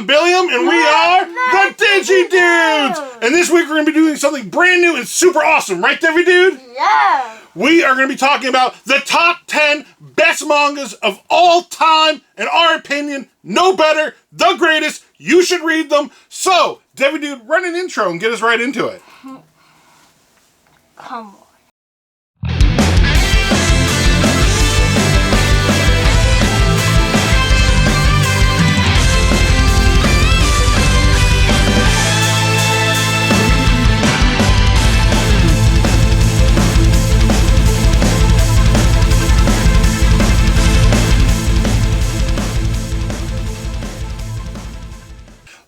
I'm Billiam, and we are the Digi-Dudes! And this week we're going to be doing something brand new and super awesome, right, DeviDude? Yeah! We are going to be talking about the top 10 best mangas of all time. In our opinion, no better, the greatest. You should read them. So, DeviDude, run an intro and get us right into it. Come on.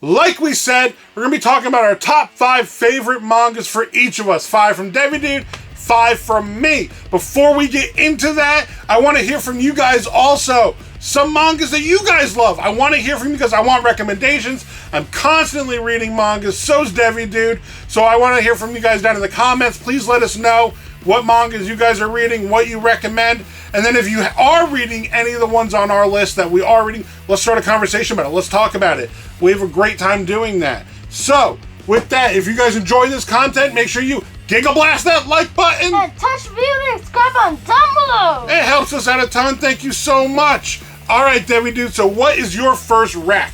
Like we said, we're going to be talking about our top 5 favorite mangas for each of us. 5 from DeviDude, 5 from me. Before we get into that, I want to hear from you guys also. Some mangas that you guys love. I want to hear from you because I want recommendations. I'm constantly reading mangas. So's DeviDude. So I want to hear from you guys down in the comments. Please let us know what mangas you guys are reading, what you recommend. And then if you are reading any of the ones on our list that we are reading, let's start a conversation about it. Let's talk about it. We have a great time doing that. So, with that, if you guys enjoy this content, make sure you Giga Blast that like button. And touch the video and subscribe on down below. It helps us out a ton. Thank you so much. All right, DeviDude, so what is your first rec?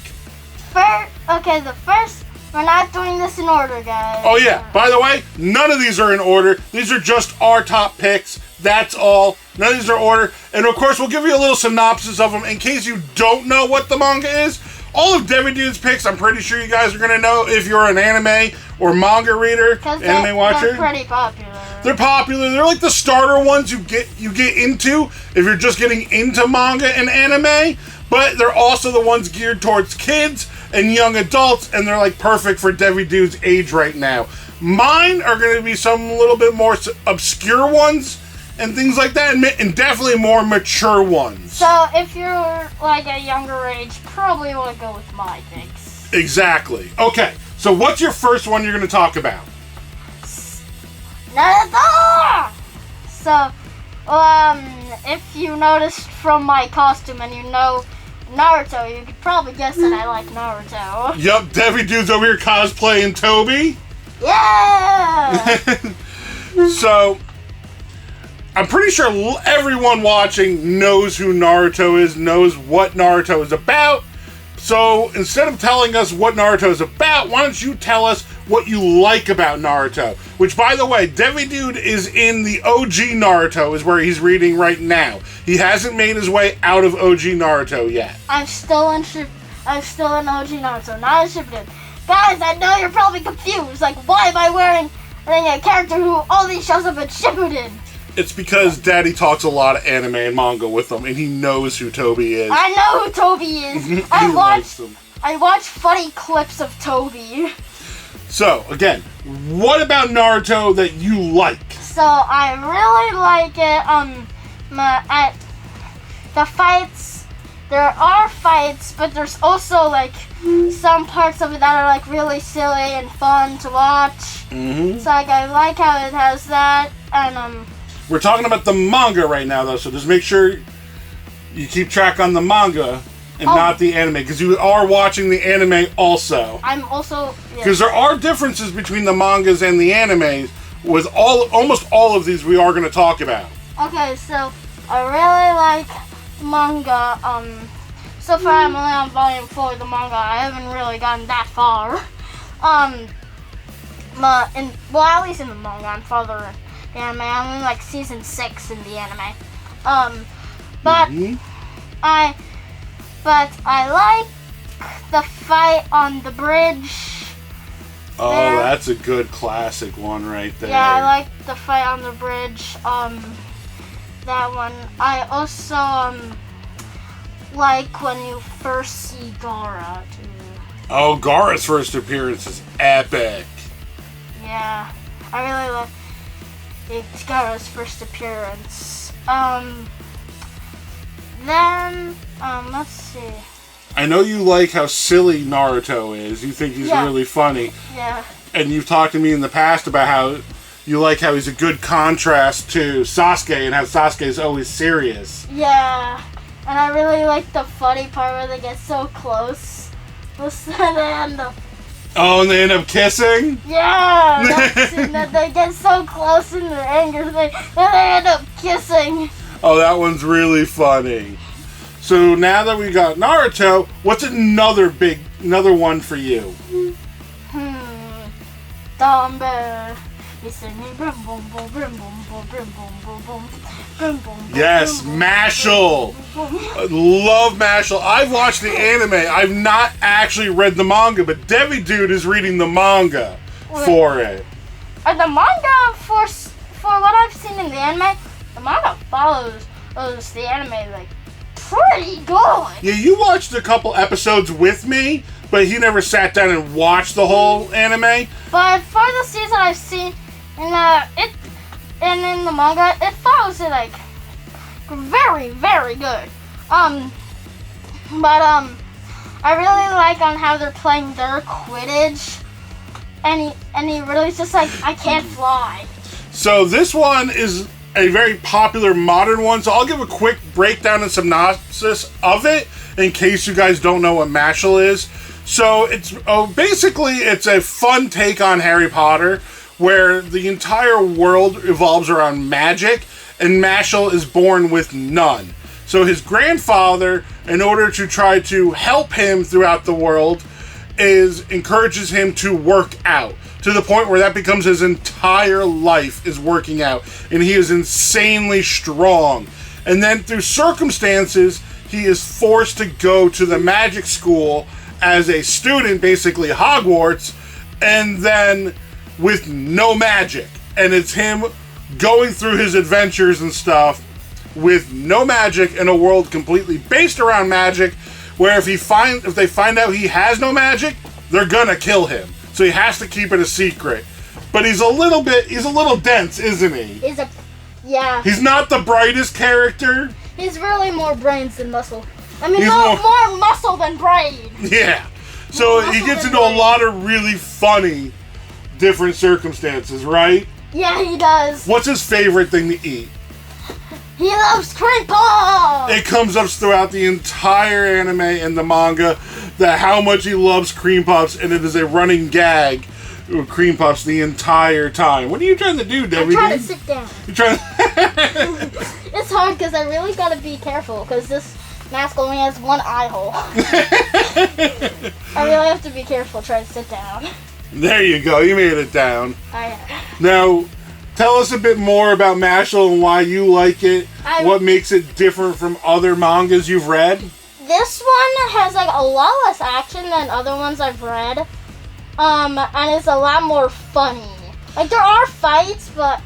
We're not doing this in order, guys. Oh, yeah. By the way, none of these are in order. These are just our top picks. That's all. None of these are order. And, of course, we'll give you a little synopsis of them in case you don't know what the manga is. All of DeviDude's picks, I'm pretty sure you guys are going to know if you're an anime or manga reader, anime watcher. They're pretty popular. They're popular. They're like the starter ones you get into if you're just getting into manga and anime. But they're also the ones geared towards kids and young adults, and they're like perfect for DeviDude's age right now. Mine are going to be some little bit more obscure ones and things like that, and definitely more mature ones. So if you're like a younger age, probably want to go with my picks. Exactly. Okay, so what's your first one you're going to talk about? Naruto! So, if you noticed from my costume and you know Naruto, you could probably guess that I like Naruto. Yup, DeviDude's over here cosplaying Toby. Yeah! So, I'm pretty sure everyone watching knows who Naruto is, knows what Naruto is about. So, instead of telling us what Naruto is about, why don't you tell us what you like about Naruto? Which, by the way, DeviDude is in the OG Naruto, is where he's reading right now. He hasn't made his way out of OG Naruto yet. I'm still in OG Naruto, not in Shippuden. Guys, I know you're probably confused. Like, why am I wearing a character who only shows up in Shippuden? It's because Daddy talks a lot of anime and manga with him, and he knows who Toby is. I know who Toby is. I watch funny clips of Toby. So, again, what about Naruto that you like? So, I really like it, the fights, there are fights, but there's also, like, some parts of it that are, like, really silly and fun to watch. Mm-hmm. So, like, I like how it has that, and, We're talking about the manga right now, though, so just make sure you keep track on the manga and not the anime, because you are watching the anime also. I'm also... Because there are differences between the mangas and the animes. With almost all of these we are going to talk about. Okay, so I really like manga. So far I'm only on volume 4 of the manga. I haven't really gotten that far. At least in the manga, I'm farther the anime. I'm in like season 6 in the anime. But I like the fight on the bridge. Oh, that's a good classic one right there. Yeah, I like the fight on the bridge. That one. I also like when you first see Gaara too. Oh, Gaara's first appearance is epic. Yeah, I really like Gaara's first appearance. Then let's see. I know you like how silly Naruto is. You think he's really funny. Yeah. And you've talked to me in the past about how you like how he's a good contrast to Sasuke and how Sasuke is always serious. Yeah. And I really like the funny part where they get so close. And Oh, and they end up kissing? yeah, that scene that they get so close in their anger, and they end up kissing. Oh, that one's really funny. So now that we got Naruto, what's another one for you? Dumbbell. He's singing brum boom boom brum boom boom brum boom boom boom brum boom. Yes, Mashle. I love Mashle. I've watched the anime. I've not actually read the manga, but DeviDude is reading the manga for it. And the manga, for what I've seen in the anime, the manga follows the anime like pretty good. Yeah, you watched a couple episodes with me, but he never sat down and watched the whole anime. But for the season I've seen, in the manga, it follows it like very, very good. I really like on how they're playing their Quidditch, and he really just like, I can't fly. So this one is a very popular modern one, so I'll give a quick breakdown and synopsis of it in case you guys don't know what Mashle is. So it's basically it's a fun take on Harry Potter, where the entire world revolves around magic, and Mashle is born with none. So his grandfather, in order to try to help him throughout the world, encourages him to work out, to the point where that becomes his entire life is working out, and he is insanely strong. And then through circumstances, he is forced to go to the magic school as a student, basically Hogwarts, and then with no magic. And it's him going through his adventures and stuff with no magic in a world completely based around magic, where if they find out he has no magic, they're gonna kill him. So he has to keep it a secret. But he's a little dense, isn't he? Yeah. He's not the brightest character. He's really more brains than muscle. I mean, more muscle than brain. Yeah. So he gets into a lot of really funny different circumstances, right? Yeah, he does. What's his favorite thing to eat? He loves cream puffs! It comes up throughout the entire anime and the manga that how much he loves cream puffs, and it is a running gag with cream puffs the entire time. What are you trying to do, Debbie? I'm trying to sit down. You're trying to... It's hard because I really gotta be careful because this mask only has one eye hole. I really have to be careful trying to sit down. There you go. You made it down. I Now, tell us a bit more about Mashle and why you like it. What makes it different from other mangas you've read? This one has like a lot less action than other ones I've read. And it's a lot more funny. Like there are fights, but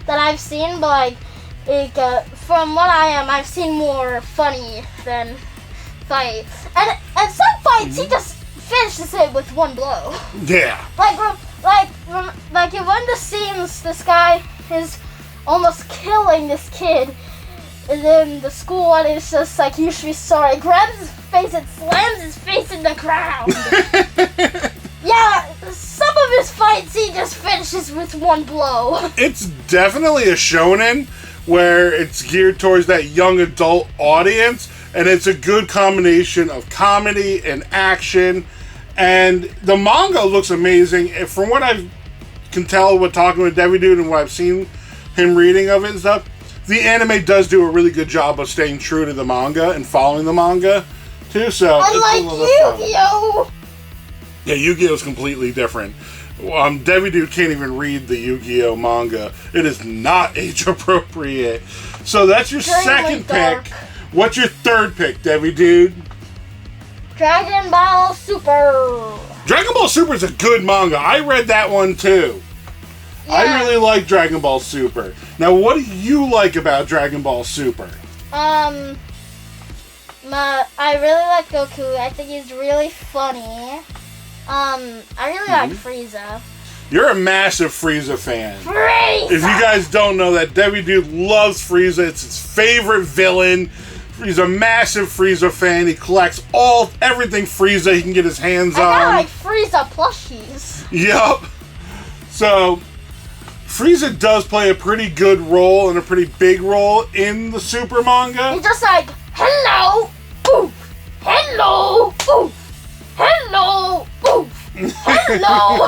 that I've seen, but from what I've seen more funny than fights. And some fights he just finishes it with one blow. Yeah. Like in one of the scenes, this guy is almost killing this kid, and then the school one is just like, you should be sorry. Grabs his face and slams his face in the ground. Yeah, some of his fights he just finishes with one blow. It's definitely a shonen where it's geared towards that young adult audience, and it's a good combination of comedy and action. And the manga looks amazing. From what I can tell with talking with DeviDude and what I've seen him reading of it and stuff, the anime does do a really good job of staying true to the manga and following the manga too. So unlike Yu-Gi-Oh! Yeah, Yu-Gi-Oh! Is completely different. DeviDude can't even read the Yu-Gi-Oh! Manga. It is not age appropriate. So that's your second pick. What's your third pick, DeviDude? Dragon Ball Super. Dragon Ball Super is a good manga. I read that one too. Yeah. I really like Dragon Ball Super. Now, what do you like about Dragon Ball Super? I really like Goku. I think he's really funny. I really like Frieza. You're a massive Frieza fan. Frieza! If you guys don't know that, DeviDude loves Frieza. It's his favorite villain. He's a massive Frieza fan. He collects everything Frieza he can get his hands on. I got like Frieza plushies. Yup. So, Frieza does play a pretty good role and a pretty big role in the Super manga. He's just like, hello, oof, hello, oof, hello. No!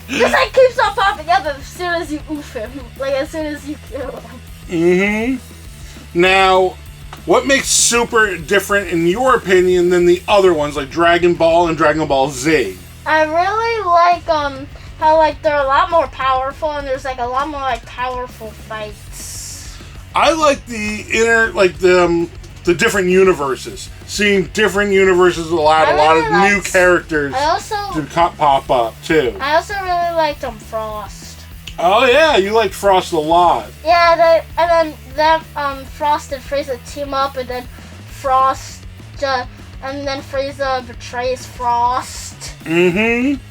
This like keeps on popping up as soon as you oof him. Like as soon as you kill him. Mm-hmm. Now, what makes Super different in your opinion than the other ones like Dragon Ball and Dragon Ball Z? I really like how like they're a lot more powerful and there's like a lot more like powerful fights. I like the different universes. Seeing different universes allowed a lot of new characters to pop up too. I also really liked Frost. Oh yeah, you liked Frost a lot. Yeah, and then Frost and Frieza team up, and then Frieza betrays Frost. Mm-hmm.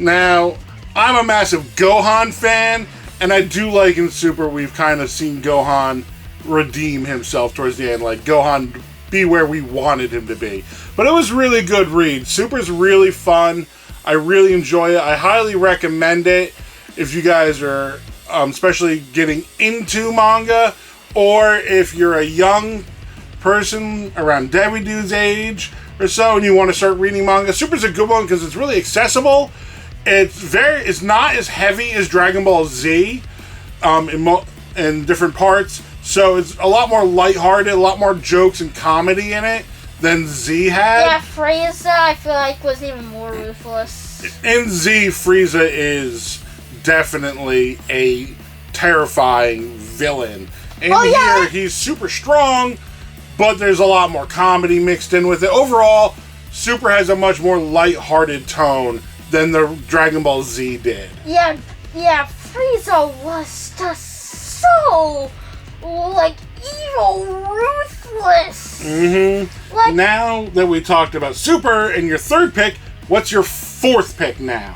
Now, I'm a massive Gohan fan, and I do like in Super we've kind of seen Gohan redeem himself towards the end, like Gohan be where we wanted him to be. But it was really good read. Super's really fun. I really enjoy it. I highly recommend it if you guys are especially getting into manga, or if you're a young person around DeviDude's age or so and you want to start reading manga. Super's a good one because it's really accessible. It's not as heavy as Dragon Ball Z in different parts. So it's a lot more lighthearted, a lot more jokes and comedy in it than Z had. Yeah, Frieza I feel like was even more ruthless. In Z, Frieza is definitely a terrifying villain. And here he's super strong, but there's a lot more comedy mixed in with it. Overall, Super has a much more lighthearted tone than the Dragon Ball Z did. Yeah, Frieza was just so like evil, ruthless. Mm-hmm. Like, now that we talked about Super and your third pick, what's your fourth pick now?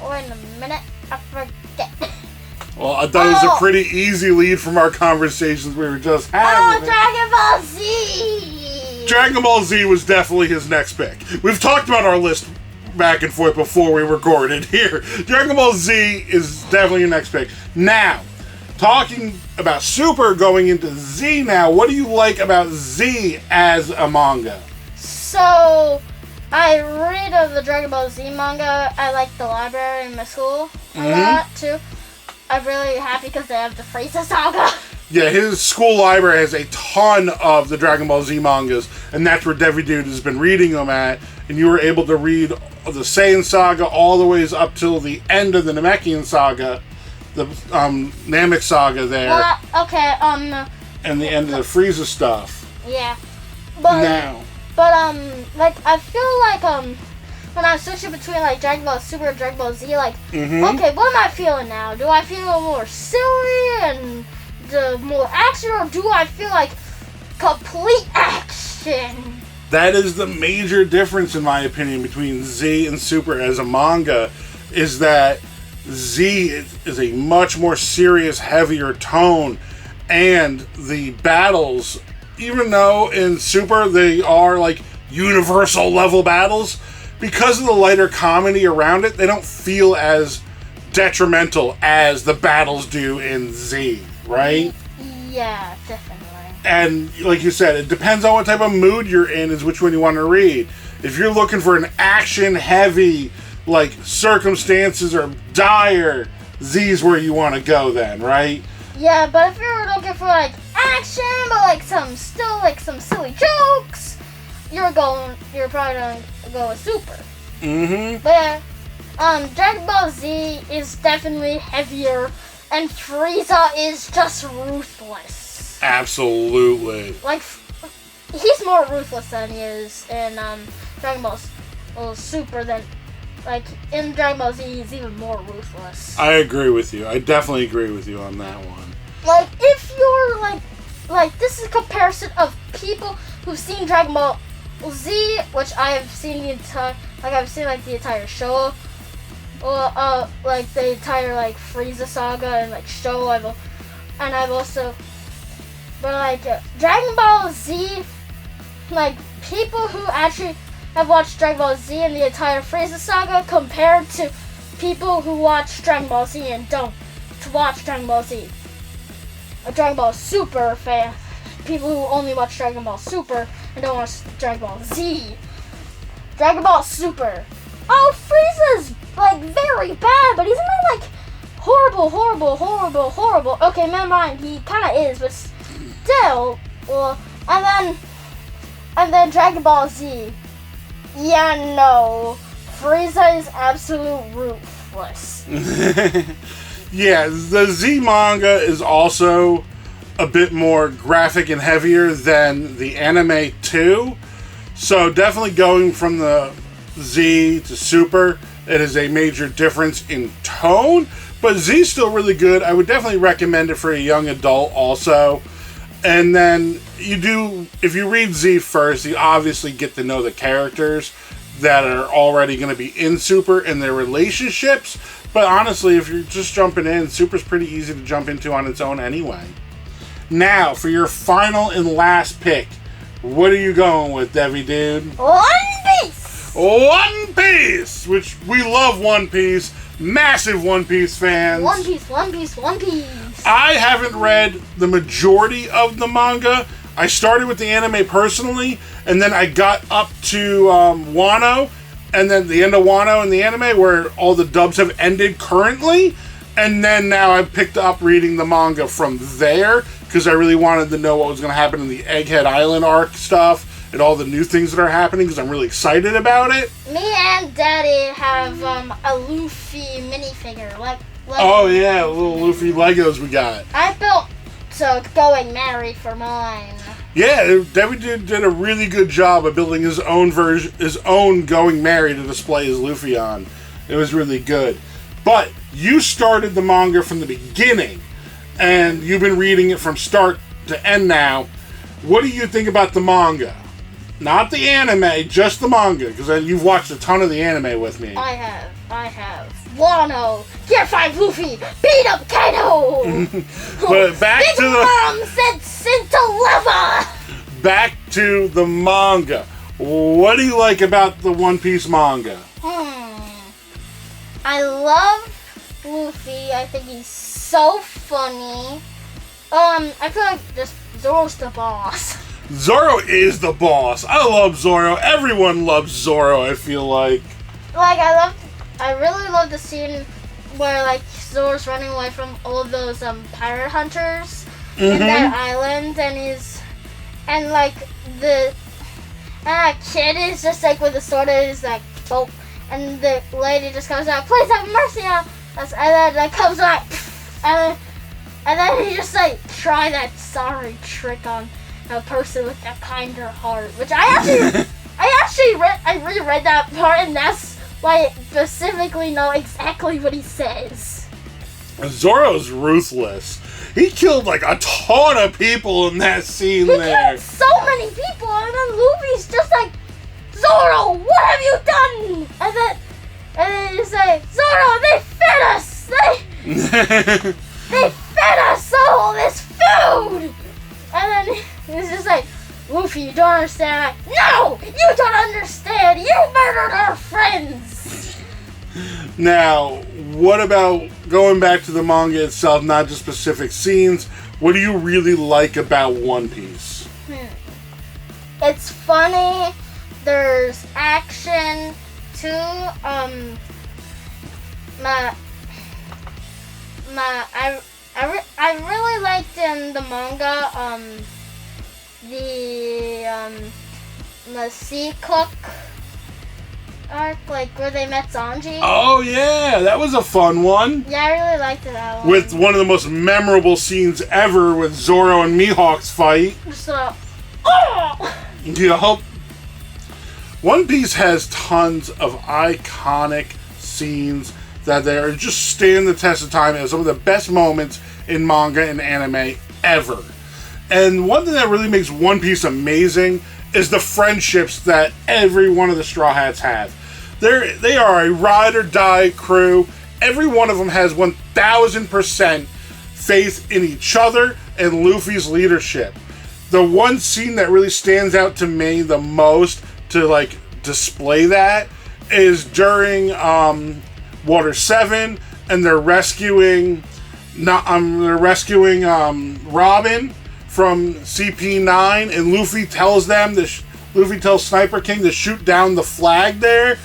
Wait a minute, I forget. Well, I thought it was a pretty easy lead from our conversations we were just having. Dragon Ball Z! Dragon Ball Z was definitely his next pick. We've talked about our list back and forth before we recorded here. Dragon Ball Z is definitely your next pick. Now, talking about Super going into Z now, what do you like about Z as a manga? So, I read the Dragon Ball Z manga. I like the library in my school a lot, too. I'm really happy because they have the Frieza saga. Yeah, his school library has a ton of the Dragon Ball Z mangas, and that's where DeviDude has been reading them at. And you were able to read the Saiyan saga all the ways up till the end of the Namekian saga, the Namek saga there. And the end of the Frieza stuff. Yeah. Like, I feel like, when I'm switching between, like, Dragon Ball Super and Dragon Ball Z, like, okay, what am I feeling now? Do I feel more silly and more action, or do I feel like complete action? That is the major difference, in my opinion, between Z and Super as a manga, is that Z is a much more serious, heavier tone, and the battles, even though in Super they are, like, universal level battles, because of the lighter comedy around it, they don't feel as detrimental as the battles do in Z, right? Yeah, definitely. And like you said, it depends on what type of mood you're in is which one you want to read. If you're looking for an action-heavy, like, circumstances are dire, Z's where you want to go then, right? Yeah, but if you're looking for, like, action, but, like, some silly jokes, you're probably gonna go with Super. Mm-hmm. But yeah, Dragon Ball Z is definitely heavier, and Frieza is just ruthless. Absolutely. Like, he's more ruthless than he is in Dragon Ball Super than, like, in Dragon Ball Z, he's even more ruthless. I agree with you. I definitely agree with you on that one. Like, if you're, like, this is a comparison of people who've seen Dragon Ball Z, which I have seen the entire show, or like the entire like Frieza saga and like show. I've also, but like Dragon Ball Z, like people who actually have watched Dragon Ball Z and the entire Frieza saga compared to people who watch Dragon Ball Z and don't watch Dragon Ball Z. A Dragon Ball Super fan, people who only watch Dragon Ball Super and don't watch Dragon Ball Z. Dragon Ball Super. Oh, Frieza's like very bad, but he's not like horrible. Okay, never mind. He kind of is, but still. Well, and then Dragon Ball Z. Yeah, no. Frieza is absolute ruthless. Yeah, the Z manga is also a bit more graphic and heavier than the anime too. So definitely going from the Z to Super, it is a major difference in tone. But Z's still really good. I would definitely recommend it for a young adult also. And then if you read Z first, you obviously get to know the characters that are already going to be in Super and their relationships. But honestly, if you're just jumping in, Super's pretty easy to jump into on its own anyway. Now, for your final and last pick, what are you going with, DeviDude? One Piece! One Piece! Which, we love One Piece. Massive One Piece fans. One Piece. I haven't read the majority of the manga. I started with the anime personally, and then I got up to Wano, and then the end of Wano in the anime, where all the dubs have ended currently, and then now I picked up reading the manga from there, because I really wanted to know what was going to happen in the Egghead Island arc stuff, and all the new things that are happening, because I'm really excited about it. Me and Daddy have a Luffy minifigure. Oh yeah, little Luffy Legos we got. I built Going Merry for mine. Yeah, DeviDude did a really good job of building his own Going Merry to display his Luffy on. It was really good. But you started the manga from the beginning, and you've been reading it from start to end now. What do you think about the manga? Not the anime, just the manga, because you've watched a ton of the anime with me. I have. Wano, Gear 5 Luffy, beat up Kaido! But back Big to Mom said Santa Lava! Back to the manga. What do you like about the One Piece manga? I love Luffy. I think he's so funny. I feel like just Zoro's the boss. Zoro is the boss. I love Zoro. Everyone loves Zoro, I feel like. I really love the scene where like Zoro's running away from all of those pirate hunters in that island, and a kid is just like with a sword and is like, oh, and the lady just comes out, please have mercy on us, and then like comes out, and then he just like try that sorry trick on a person with a kinder heart, which I reread that part, and that's why I specifically know exactly what he says. Zoro's ruthless. He killed like a ton of people in that scene there. He killed so many people, and then Luffy's just like, Zoro, what have you done? And then he's like, Zoro, they fed us! They fed us all this food! And then he's just like, Luffy, you don't understand. No! You don't understand! You murdered our friends! Now, what about going back to the manga itself, not just specific scenes? What do you really like about One Piece? It's funny. There's action too. I really liked in the manga the sea cook arc, like where they met Sanji. Oh yeah, that was a fun one. Yeah, I really liked that one. With one of the most memorable scenes ever with Zoro and Mihawk's fight. So, oh! Yup. One Piece has tons of iconic scenes that they are just stand the test of time as some of the best moments in manga and anime ever. And one thing that really makes One Piece amazing is the friendships that every one of the Straw Hats have. They are a ride or die crew. Every one of them has 1000% faith in each other and Luffy's leadership. The one scene that really stands out to me the most to like display that is during Water 7, and they're rescuing Robin from CP9, and Luffy tells Luffy tells Sniper King to shoot down the flag there.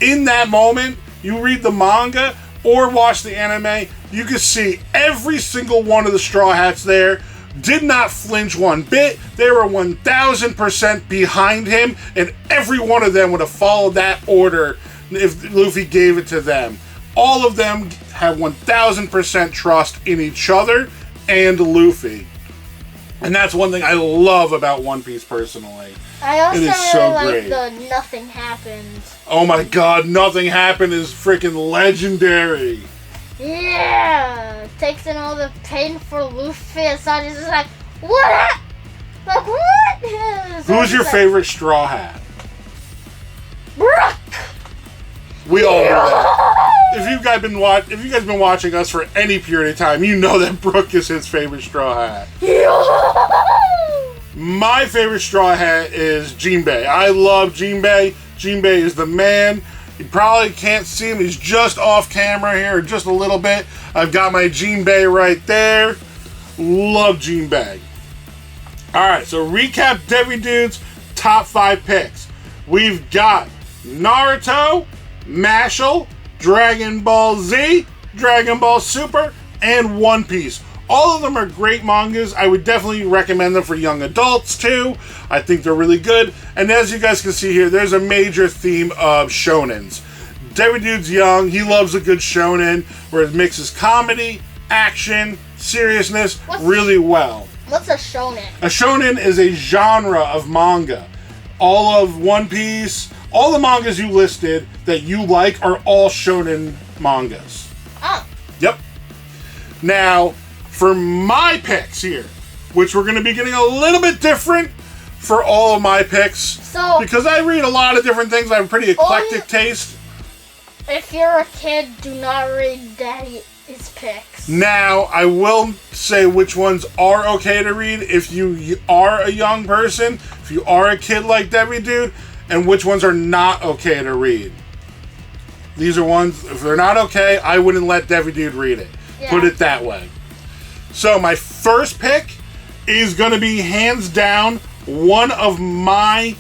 In that moment, you read the manga or watch the anime, you can see every single one of the Straw Hats there did not flinch one bit. They were 1000% behind him, and every one of them would have followed that order if Luffy gave it to them. All of them have 1000% trust in each other and Luffy. And that's one thing I love about One Piece personally. I also it is really so like great. the nothing happened. Oh my god, nothing happened is freaking legendary. Yeah! Takes in all the pain for Luffy and Sanji's just like, what? Like, what? Who's your favorite Straw Hat? Brook! We all know that. If you guys been watching us for any period of time, you know that Brook is his favorite Straw Hat. My favorite Straw Hat is Jinbei. I love Jinbei. Jinbei is the man. You probably can't see him. He's just off camera here, just a little bit. I've got my Jinbei right there. Love Jinbei. Alright, so recap DeviDudes' top 5 picks. We've got Naruto, Mashle, Dragon Ball Z, Dragon Ball Super, and One Piece. All of them are great mangas. I would definitely recommend them for young adults too. I think they're really good. And as you guys can see here, there's a major theme of shonens. DeviDude's young. He loves a good shonen where it mixes comedy, action, seriousness really well. What's a shonen? A shonen is a genre of manga. All of One Piece, all the mangas you listed that you like are all shonen mangas. Oh. Yep. Now, for my picks here, which we're going to be getting a little bit different for all of my picks. So, because I read a lot of different things, I have a pretty eclectic taste. If you're a kid, do not read Daddy's picks. Now, I will say which ones are okay to read if you are a young person, if you are a kid like DeviDude, and which ones are not okay to read. These are ones, if they're not okay, I wouldn't let DeviDude read it. Yeah. Put it that way. So my first pick is going to be hands down one of my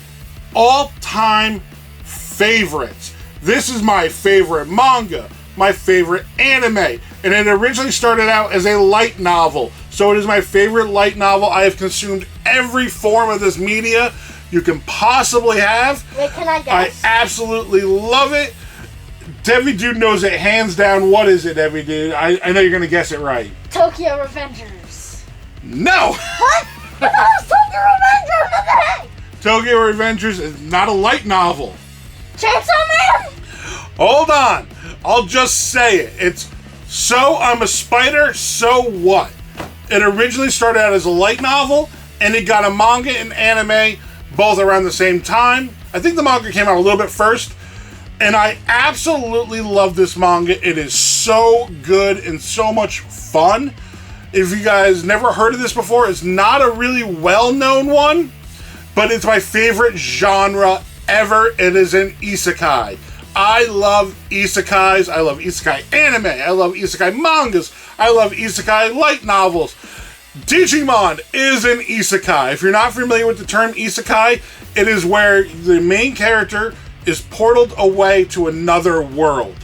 all-time favorites. This is my favorite manga, my favorite anime, and it originally started out as a light novel. So it is my favorite light novel. I have consumed every form of this media you can possibly have. Wait, can I guess? I absolutely love it. DeviDude knows it hands down. What is it, DeviDude? I know you're going to guess it right. Tokyo Revengers. No! What? I thought it was Tokyo Revengers! What the heck? Tokyo Revengers is not a light novel. Chainsaw Man? Hold on. I'll just say it. It's So I'm a Spider, So What? It originally started out as a light novel, and it got a manga and anime both around the same time. I think the manga came out a little bit first. And I absolutely love this manga. It is so good and so much fun. If you guys never heard of this before, it's not a really well-known one, but it's my favorite genre ever. It is an isekai. I love isekais. I love isekai anime. I love isekai mangas. I love isekai light novels. Digimon is an isekai. If you're not familiar with the term isekai, it is where the main character is portaled away to another world.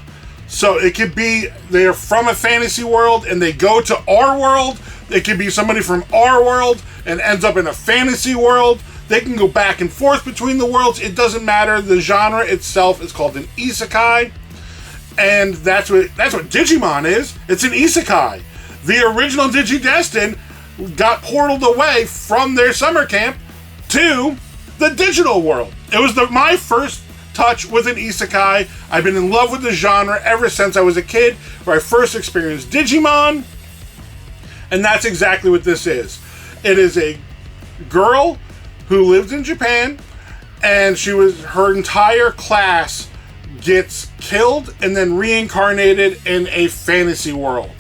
So it could be they're from a fantasy world and they go to our world. It could be somebody from our world and ends up in a fantasy world. They can go back and forth between the worlds. It doesn't matter. The genre itself is called an isekai. And that's what Digimon is. It's an isekai. The original Digi-Destined got portaled away from their summer camp to the digital world. It was my first touch with an isekai. I've been in love with the genre ever since I was a kid, where I first experienced Digimon, and that's exactly what this is. It is a girl who lived in Japan, and her entire class gets killed and then reincarnated in a fantasy world.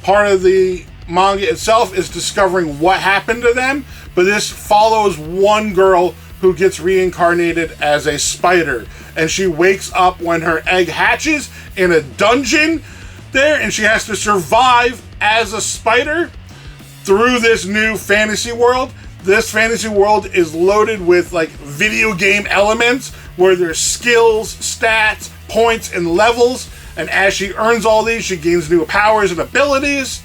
Part of the manga itself is discovering what happened to them, but this follows one girl who gets reincarnated as a spider. And she wakes up when her egg hatches in a dungeon there, and she has to survive as a spider through this new fantasy world. This fantasy world is loaded with like video game elements where there's skills, stats, points, and levels. And as she earns all these, she gains new powers and abilities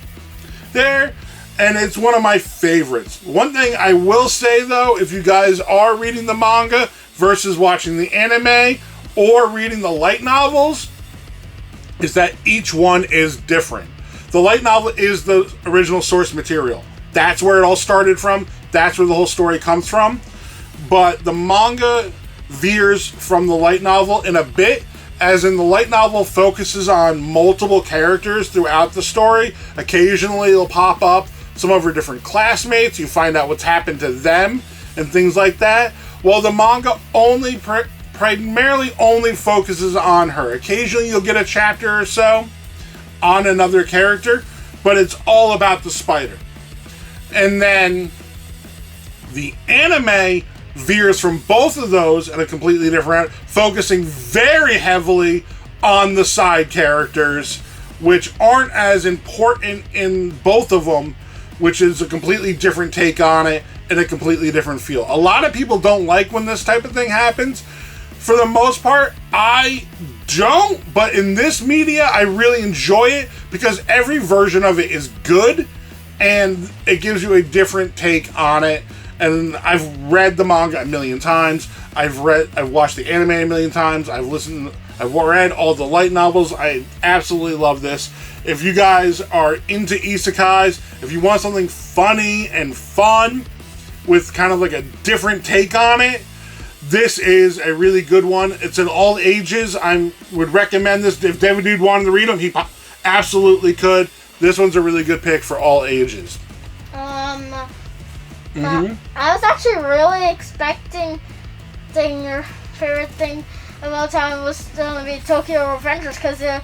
there. And it's one of my favorites. One thing I will say though, if you guys are reading the manga versus watching the anime or reading the light novels, is that each one is different. The light novel is the original source material. That's where it all started from. That's where the whole story comes from. But the manga veers from the light novel in a bit, as in the light novel focuses on multiple characters throughout the story. Occasionally it'll pop up some of her different classmates. You find out what's happened to them and things like that. While the manga primarily only focuses on her. Occasionally you'll get a chapter or so on another character, but it's all about the spider. And then the anime veers from both of those in a completely different route, focusing very heavily on the side characters, which aren't as important in both of them, which is a completely different take on it and a completely different feel. A lot of people don't like when this type of thing happens. For the most part, I don't, but in this media, I really enjoy it because every version of it is good and it gives you a different take on it. And I've read the manga a million times. I've watched the anime a million times. I've read all the light novels. I absolutely love this. If you guys are into isekais, if you want something funny and fun with kind of like a different take on it, this is a really good one. It's in all ages. I would recommend this. If DeviDude wanted to read them, he absolutely could. This one's a really good pick for all ages. I was actually really expecting your favorite thing about time was going to be Tokyo Revengers because they're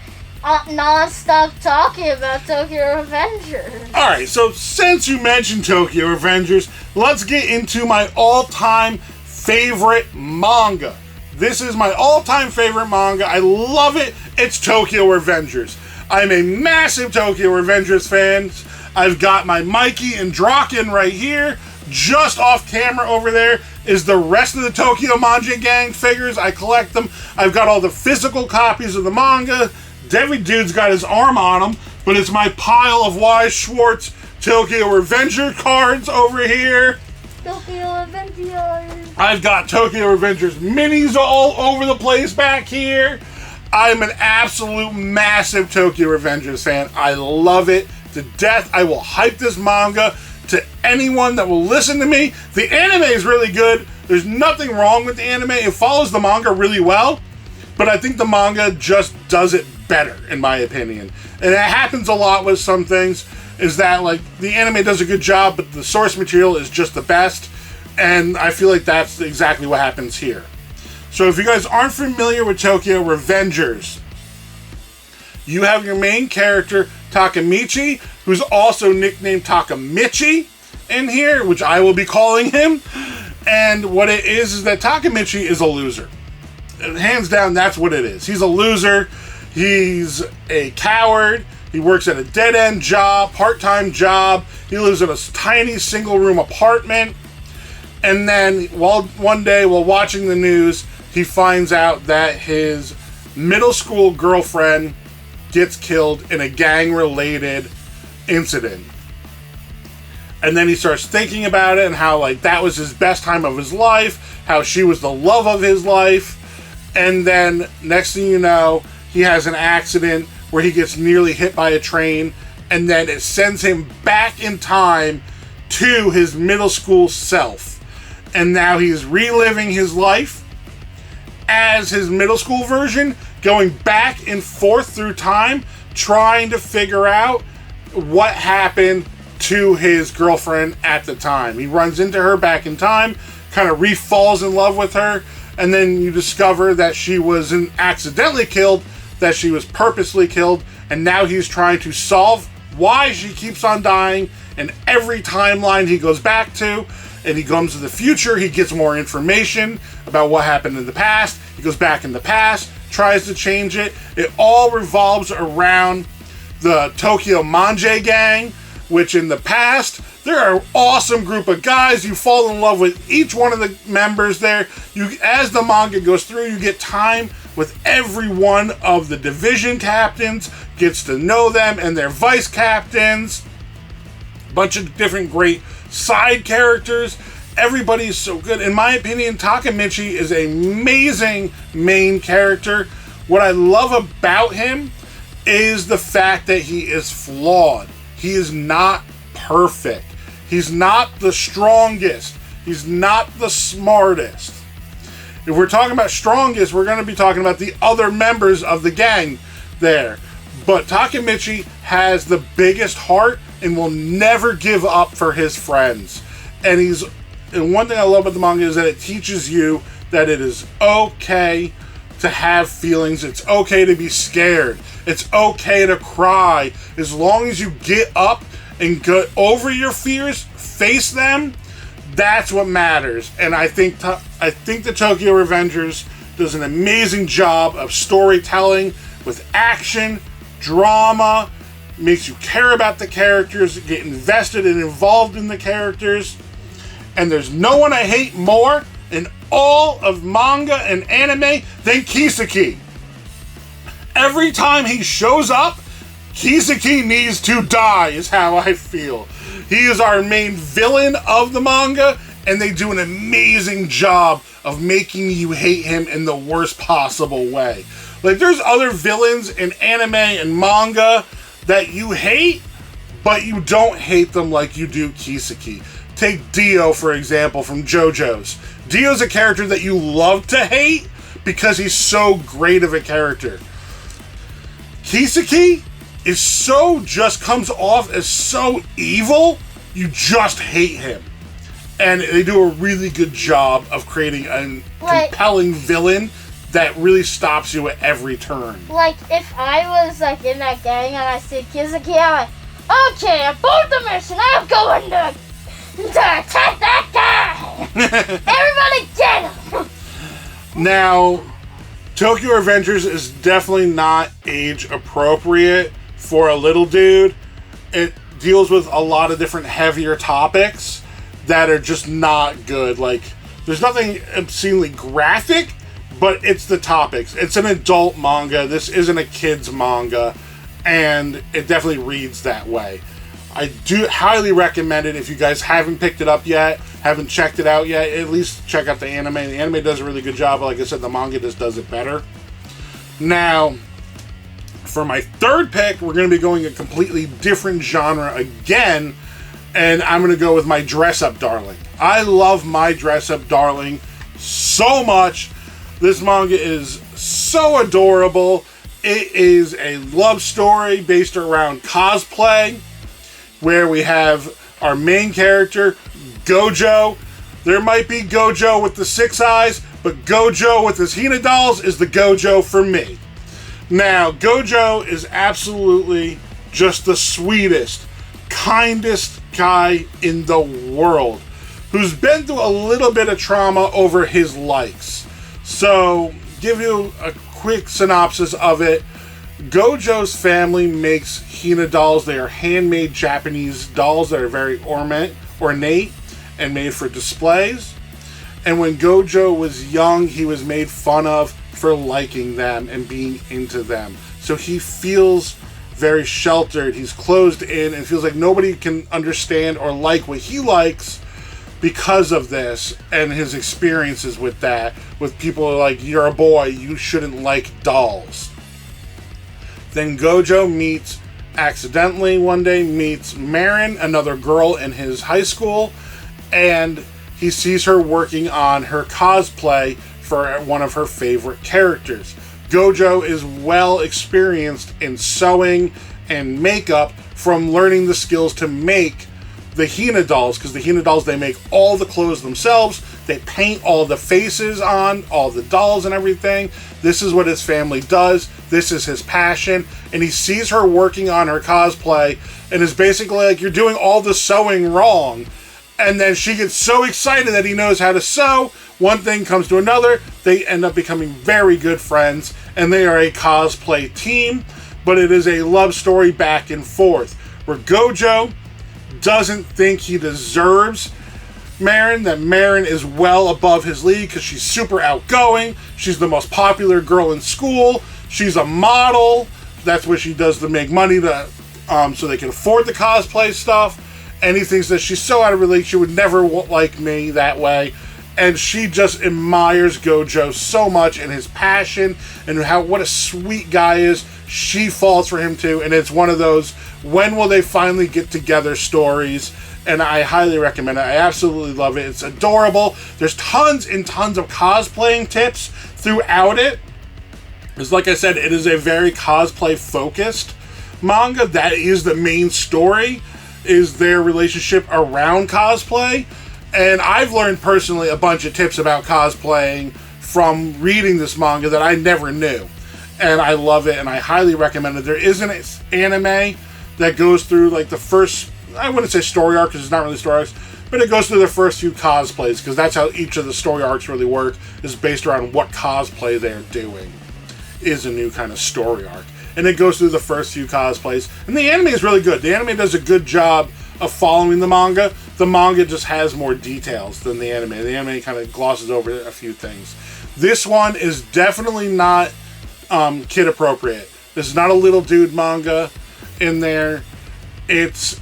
non-stop talking about Tokyo Revengers. Alright, so since you mentioned Tokyo Revengers, let's get into my all-time favorite manga. This is my all-time favorite manga. I love it. It's Tokyo Revengers. I'm a massive Tokyo Revengers fan. I've got my Mikey and Draken right here. Just off camera over there is the rest of the Tokyo Manga Gang figures. I collect them. I've got all the physical copies of the manga. DeviDude's got his arm on them, but it's my pile of Wise Schwartz Tokyo Revenger cards over here. Tokyo Revengers. I've got Tokyo Revengers minis all over the place back here. I'm an absolute massive Tokyo Revengers fan. I love it to death. I will hype this manga to anyone that will listen to me. The anime is really good. There's nothing wrong with the anime. It follows the manga really well, but I think the manga just does it better, in my opinion. And it happens a lot with some things, is that like the anime does a good job, but the source material is just the best. And I feel like that's exactly what happens here. So if you guys aren't familiar with Tokyo Revengers, you have your main character, Takemichi, who's also nicknamed Takamichi in here, which I will be calling him. And what it is that Takamichi is a loser. Hands down, that's what it is. He's a loser. He's a coward. He works at a dead-end job, part-time job. He lives in a tiny single-room apartment. And then one day while watching the news, he finds out that his middle school girlfriend gets killed in a gang-related incident. And then he starts thinking about it and how like that was his best time of his life, how she was the love of his life. And then next thing you know, he has an accident where he gets nearly hit by a train, and then it sends him back in time to his middle school self. And now he's reliving his life as his middle school version, going back and forth through time, trying to figure out what happened to his girlfriend at the time. He runs into her back in time, kind of falls in love with her, and then you discover that she wasn't accidentally killed, that she was purposely killed, and now he's trying to solve why she keeps on dying, and every timeline he goes back to, and he comes to the future, he gets more information about what happened in the past, he goes back in the past, tries to change it. It all revolves around the Tokyo Manga Gang, which in the past, they're an awesome group of guys. You fall in love with each one of the members there. As the manga goes through, you get time with every one of the division captains, gets to know them and their vice captains. Bunch of different great side characters. Everybody's so good. In my opinion, Takemichi is an amazing main character. What I love about him is the fact that he is flawed. He is not perfect. He's not the strongest. He's not the smartest. If we're talking about strongest, we're going to be talking about the other members of the gang there. But Takemichi has the biggest heart and will never give up for his friends. And one thing I love about the manga is that it teaches you that it is okay to have feelings. It's okay to be scared. It's okay to cry. As long as you get up and get over your fears, face them, that's what matters. And I think the Tokyo Revengers does an amazing job of storytelling with action, drama, makes you care about the characters, get invested and involved in the characters. And there's no one I hate more in all of manga and anime than Kiseki. Every time he shows up, Kiseki needs to die, is how I feel. He is our main villain of the manga, and they do an amazing job of making you hate him in the worst possible way. Like, there's other villains in anime and manga that you hate, but you don't hate them like you do Kiseki. Take Dio, for example, from JoJo's. Dio's a character that you love to hate because he's so great of a character. Kiseki comes off as so evil, you just hate him. And they do a really good job of creating a compelling villain that really stops you at every turn. Like, if I was, like, in that gang and I see Kiseki, I'm like, okay, aboard the mission, I'm going to attack that guy! Everybody get him! Now, Tokyo Revengers is definitely not age appropriate for a little dude. It deals with a lot of different heavier topics that are just not good. Like, there's nothing obscenely graphic, but it's the topics. It's an adult manga. This isn't a kid's manga, and it definitely reads that way. I do highly recommend it if you guys haven't picked it up yet, haven't checked it out yet, at least check out the anime. The anime does a really good job. Like I said, the manga just does it better. Now, for my third pick, we're going to be going a completely different genre again, and I'm going to go with My Dress-Up Darling. I love My Dress-Up Darling so much. This manga is so adorable. It is a love story based around cosplay, where we have our main character, Gojo. There might be Gojo with the 6 eyes, but Gojo with his Hina dolls is the Gojo for me. Now, Gojo is absolutely just the sweetest, kindest guy in the world, who's been through a little bit of trauma over his likes. So, give you a quick synopsis of it. Gojo's family makes Hina dolls. They are handmade Japanese dolls that are very ornate and made for displays. And when Gojo was young, he was made fun of for liking them and being into them. So he feels very sheltered. He's closed in and feels like nobody can understand or like what he likes because of this and his experiences with that. With people like, you're a boy, you shouldn't like dolls. Then Gojo accidentally one day meets Marin, another girl in his high school, and he sees her working on her cosplay for one of her favorite characters. Gojo is well experienced in sewing and makeup from learning the skills to make the Hina dolls, because the Hina dolls, they make all the clothes themselves. They paint all the faces on all the dolls and everything. This is what his family does. This is his passion. And he sees her working on her cosplay and is basically like, you're doing all the sewing wrong. And then she gets so excited that he knows how to sew. One thing comes to another. They end up becoming very good friends, and they are a cosplay team. But it is a love story back and forth, where Gojo doesn't think he deserves Marin, that Marin is well above his league because she's super outgoing. She's the most popular girl in school. She's a model. That's what she does to make money to, so they can afford the cosplay stuff. And he thinks that she's so out of her league, she would never like me that way. And she just admires Gojo so much and his passion and what a sweet guy is. She falls for him too. And it's one of those, when will they finally get together stories? And I highly recommend it. I absolutely love it. It's adorable. There's tons and tons of cosplaying tips throughout it. Because like I said, it is a very cosplay focused manga. That is the main story, is their relationship around cosplay. And I've learned personally a bunch of tips about cosplaying from reading this manga that I never knew. And I love it, and I highly recommend it. There is an anime that goes through like the first, I wouldn't say story arc because it's not really story arcs, but it goes through the first few cosplays because that's how each of the story arcs really work, is based around what cosplay they're doing is a new kind of story arc. And it goes through the first few cosplays. And the anime is really good. The anime does a good job of following the manga. The manga just has more details than the anime. The anime kind of glosses over a few things. This one is definitely not kid appropriate. This is not a little dude manga in there. It's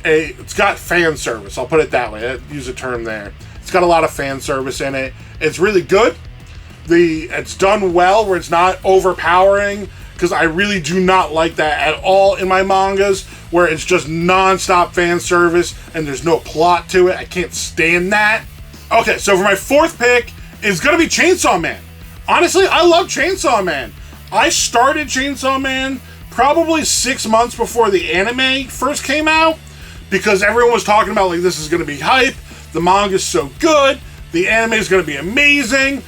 got fan service. I'll put it that way. I use a term there. It's got a lot of fan service in it. It's really good. It's done well where it's not overpowering, because I really do not like that at all in my mangas, where it's just non-stop fan service and there's no plot to it. I can't stand that. Okay, so for my fourth pick is going to be Chainsaw Man. Honestly, I love Chainsaw Man. I started Chainsaw Man probably 6 months before the anime first came out, because everyone was talking about, like, this is going to be hype, the manga's so good, the anime is going to be amazing.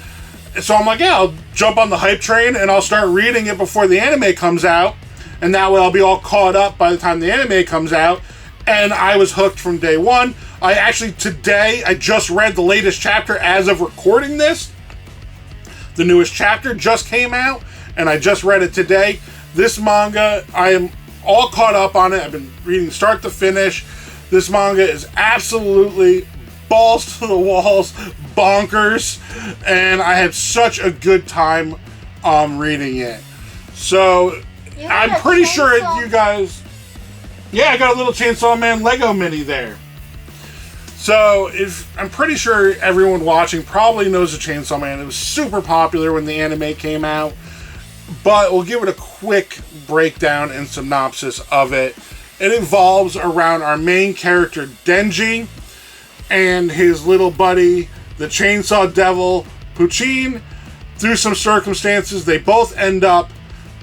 So I'm like, yeah, I'll jump on the hype train and I'll start reading it before the anime comes out, and that way I'll be all caught up by the time the anime comes out. And I was hooked from day one. Today, I just read the latest chapter as of recording this. The newest chapter just came out, and I just read it today. This manga, I am all caught up on it. I've been reading start to finish. This manga is absolutely balls to the walls, bonkers, and I had such a good time reading it. So I'm pretty sure you guys, yeah, I got a little Chainsaw Man Lego mini there. So I'm pretty sure everyone watching probably knows the Chainsaw Man. It was super popular when the anime came out, but we'll give it a quick breakdown and synopsis of it. It evolves around our main character Denji and his little buddy, the Chainsaw Devil, Puccin. Through some circumstances, they both end up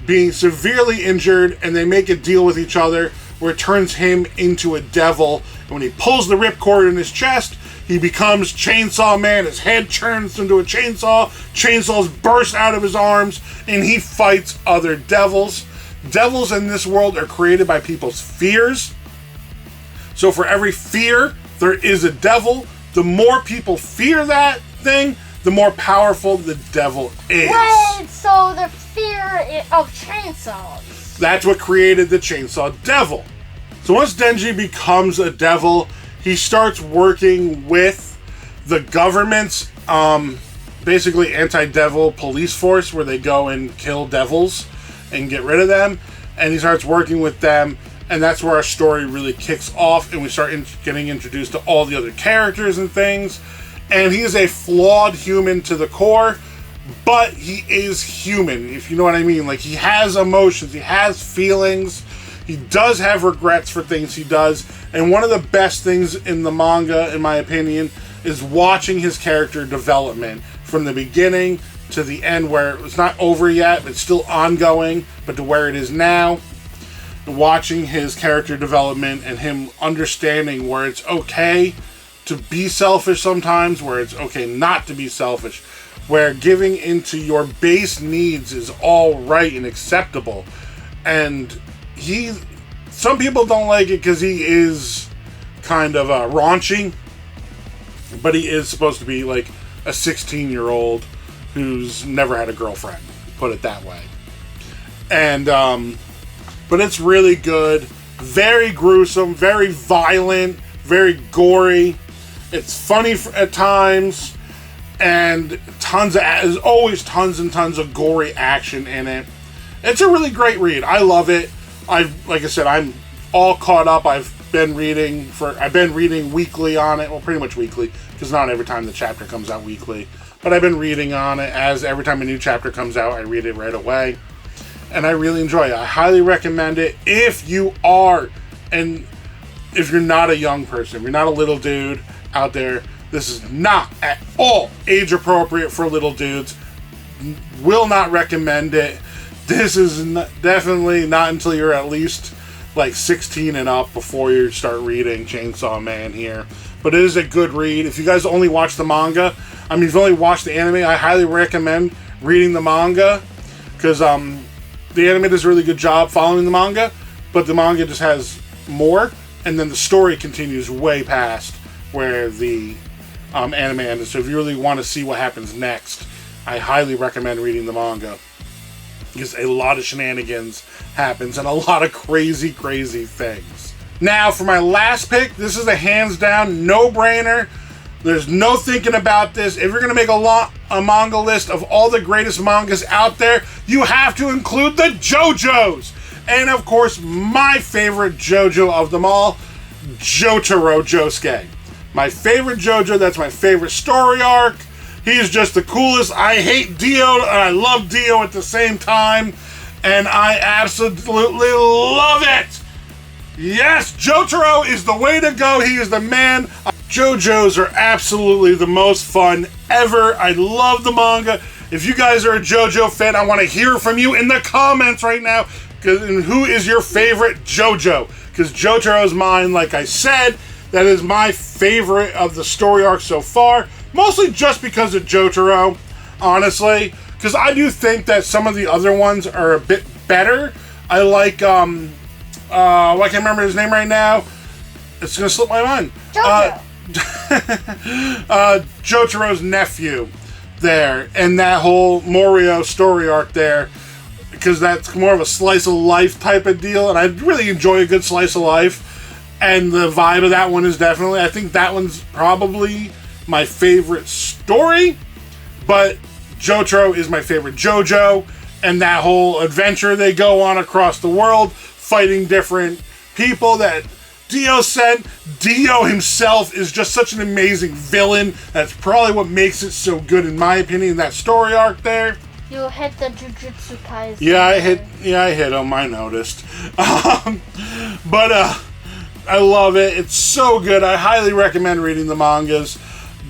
being severely injured, and they make a deal with each other where it turns him into a devil. And when he pulls the ripcord in his chest, he becomes Chainsaw Man. His head turns into a chainsaw. Chainsaws burst out of his arms, and he fights other devils. Devils in this world are created by people's fears. So for every fear, there is a devil. The more people fear that thing, the more powerful the devil is. Wait, so the fear of chainsaws. That's what created the Chainsaw Devil. So once Denji becomes a devil, he starts working with the government's basically anti-devil police force, where they go and kill devils and get rid of them. And he starts working with them, and that's where our story really kicks off, and we start getting introduced to all the other characters and things. And he is a flawed human to the core, but he is human, if you know what I mean. Like, he has emotions, he has feelings, he does have regrets for things he does. And one of the best things in the manga, in my opinion, is watching his character development from the beginning to the end, where it's not over yet, but it's still ongoing, but to where it is now. Watching his character development and him understanding where it's okay to be selfish sometimes, where it's okay not to be selfish, where giving into your base needs is all right and acceptable. And some people don't like it because he is kind of raunchy, but he is supposed to be like a 16-year-old who's never had a girlfriend, put it that way. And but it's really good, very gruesome, very violent, very gory. It's funny at times, and there's always tons and tons of gory action in it. It's a really great read. I love it. Like I said, I'm all caught up. I've been reading weekly on it. Well, pretty much weekly, because not every time the chapter comes out weekly. But I've been reading on it, as every time a new chapter comes out, I read it right away. And I really enjoy it. I highly recommend it if you are, and if you're not a young person, if you're not a little dude out there, this is not at all age appropriate for little dudes. Will not recommend it. This is definitely not until you're at least like 16 and up before you start reading Chainsaw Man here. But it is a good read. If you guys only watch the manga, I mean, if you only watch the anime, I highly recommend reading the manga, because the anime does a really good job following the manga, but the manga just has more, and then the story continues way past where the anime ended. So if you really want to see what happens next, I highly recommend reading the manga, because a lot of shenanigans happens and a lot of crazy, crazy things. Now, for my last pick, this is a hands-down no-brainer. There's no thinking about this. If you're going to make a manga list of all the greatest mangas out there, you have to include the JoJos. And, of course, my favorite JoJo of them all, Jotaro Josuke. My favorite JoJo, that's my favorite story arc. He's just the coolest. I hate Dio, and I love Dio at the same time. And I absolutely love it. Yes, Jotaro is the way to go. He is the man. JoJos are absolutely the most fun ever. I love the manga. If you guys are a JoJo fan, I want to hear from you in the comments right now. And who is your favorite JoJo? Because Jotaro is mine, like I said. That is my favorite of the story arc so far. Mostly just because of Jotaro, honestly. Because I do think that some of the other ones are a bit better. I like, I can't remember his name right now. It's going to slip my mind. JoJo. Jotaro's nephew there. And that whole Morio story arc there. Because that's more of a slice of life type of deal. And I really enjoy a good slice of life. And the vibe of that one is definitely, I think that one's probably my favorite story, but Jotaro is my favorite JoJo, and that whole adventure they go on across the world, fighting different people that Dio sent. Dio himself is just such an amazing villain. That's probably what makes it so good, in my opinion, that story arc there. You hit the Jujutsu Kaisen. Yeah, I hit him, I noticed. But I love it. It's so good. I highly recommend reading the mangas.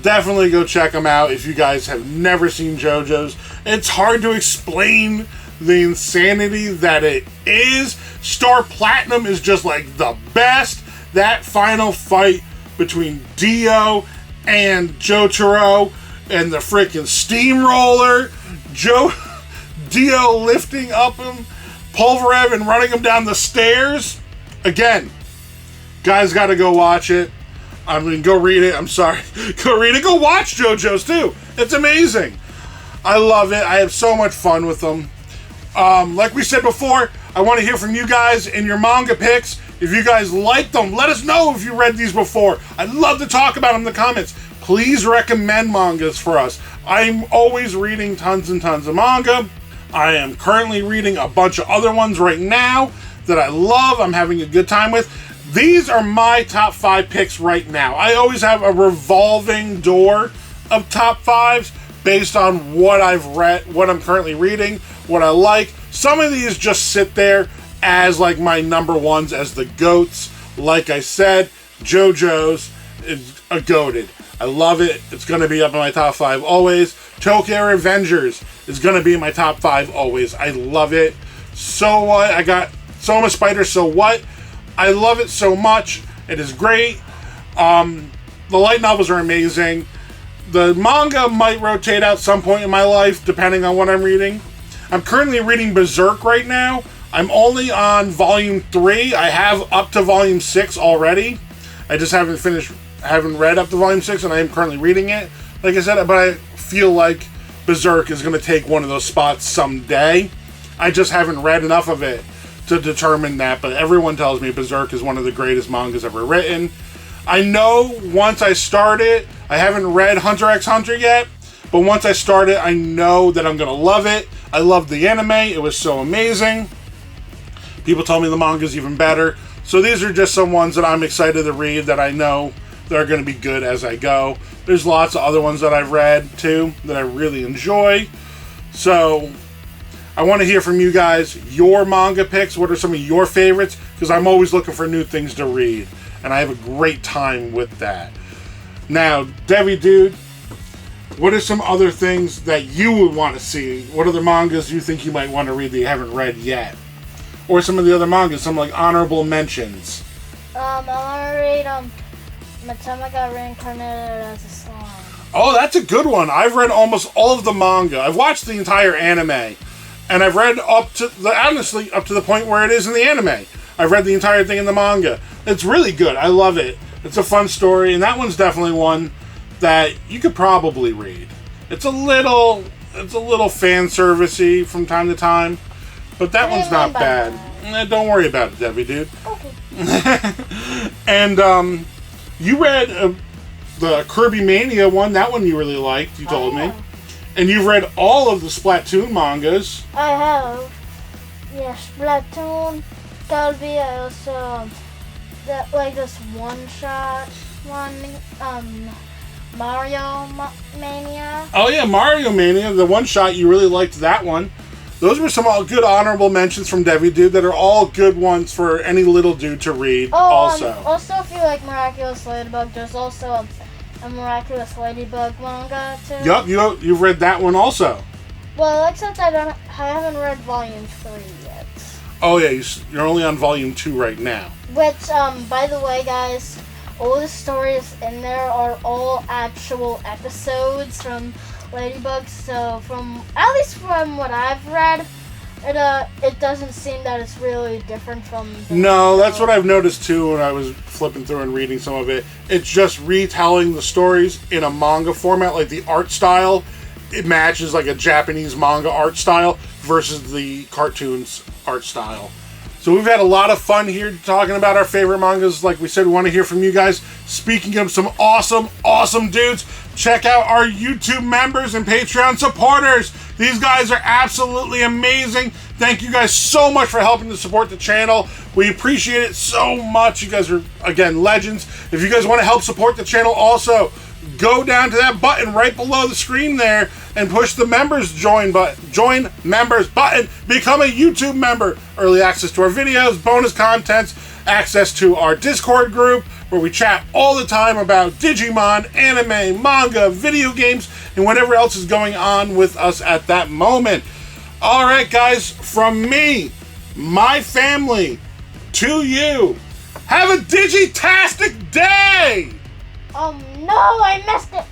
Definitely go check them out if you guys have never seen JoJo's. It's hard to explain the insanity that it is. Star Platinum is just like the best. That final fight between Dio and Jotaro and the freaking steamroller. Dio lifting up him, Polvarev, and running him down the stairs. Again, guys gotta go watch it. I mean, go read it. I'm sorry. Go read it. Go watch JoJo's too. It's amazing. I love it. I have so much fun with them. Like we said before, I want to hear from you guys in your manga picks. If you guys like them, let us know if you read these before. I'd love to talk about them in the comments. Please recommend mangas for us. I'm always reading tons and tons of manga. I am currently reading a bunch of other ones right now that I love. I'm having a good time with. These are my top 5 picks right now. I always have a revolving door of top 5s based on what I've read, what I'm currently reading, what I like. Some of these just sit there as like my number ones, as the GOATs. Like I said, JoJo's is a goated. I love it. It's going to be up in my top 5 always. Tokyo Revengers is going to be in my top 5 always. I love it. So What? I got Soma Spider, So What? I love it so much. It is great. The light novels are amazing. The manga might rotate out some point in my life, depending on what I'm reading. I'm currently reading Berserk right now. I'm only on volume 3. I have up to volume 6 already. I just haven't read up to volume 6, and I am currently reading it. Like I said, but I feel like Berserk is going to take one of those spots someday. I just haven't read enough of it to determine that, but everyone tells me Berserk is one of the greatest mangas ever written. I know once I start it, I haven't read Hunter x Hunter yet, but once I start it, I know that I'm going to love it. I loved the anime. It was so amazing. People tell me the manga is even better. So these are just some ones that I'm excited to read that I know that are going to be good as I go. There's lots of other ones that I've read, too, that I really enjoy. So I want to hear from you guys, your manga picks. What are some of your favorites? Because I'm always looking for new things to read. And I have a great time with that. Now, DeviDude, what are some other things that you would want to see? What other mangas you think you might want to read that you haven't read yet? Or some of the other mangas, some like honorable mentions. I want to read Matama got reincarnated as a slime. Oh, that's a good one. I've read almost all of the manga. I've watched the entire anime. And I've read honestly, up to the point where it is in the anime. I've read the entire thing in the manga. It's really good. I love it. It's a fun story, and that one's definitely one that you could probably read. It's a little fan servicey from time to time, but that one's not bad. Don't worry about it, DeviDude. Okay. And you read the Kirby Mania one. That one you really liked. You told me. And you've read all of the Splatoon mangas. I have. Yes, Splatoon, Kirby. I also this one-shot one. Mario Mania. Oh yeah, Mario Mania. The one shot you really liked that one. Those were some all good honorable mentions from DeviDude that are all good ones for any little dude to read. Also, if you like Miraculous Ladybug, there's also a Miraculous Ladybug manga too. Yup, you've read that one also. Well, except I haven't read Volume 3 yet. Oh yeah, you're only on Volume 2 right now. Which, by the way, guys, all the stories in there are all actual episodes from Ladybug. So at least from what I've read, it doesn't seem that it's really different from. No, that's what I've noticed too when I was flipping through and reading some of it. It's just retelling the stories in a manga format, like the art style. It matches like a Japanese manga art style versus the cartoons art style. So we've had a lot of fun here talking about our favorite mangas. Like we said, we want to hear from you guys. Speaking of some awesome dudes, check out our YouTube members and Patreon supporters. These guys are absolutely amazing. Thank you guys so much for helping to support the channel. We appreciate it so much. You guys are, again, legends. If you guys want to help support the channel also, go down to that button right below the screen there and push the members join members button. Become a YouTube member. Early access to our videos, bonus contents, access to our Discord group where we chat all the time about Digimon, anime, manga, video games, and whatever else is going on with us at that moment. All right, guys, from me, my family, to you, have a Digitastic day! Oh no, I missed it!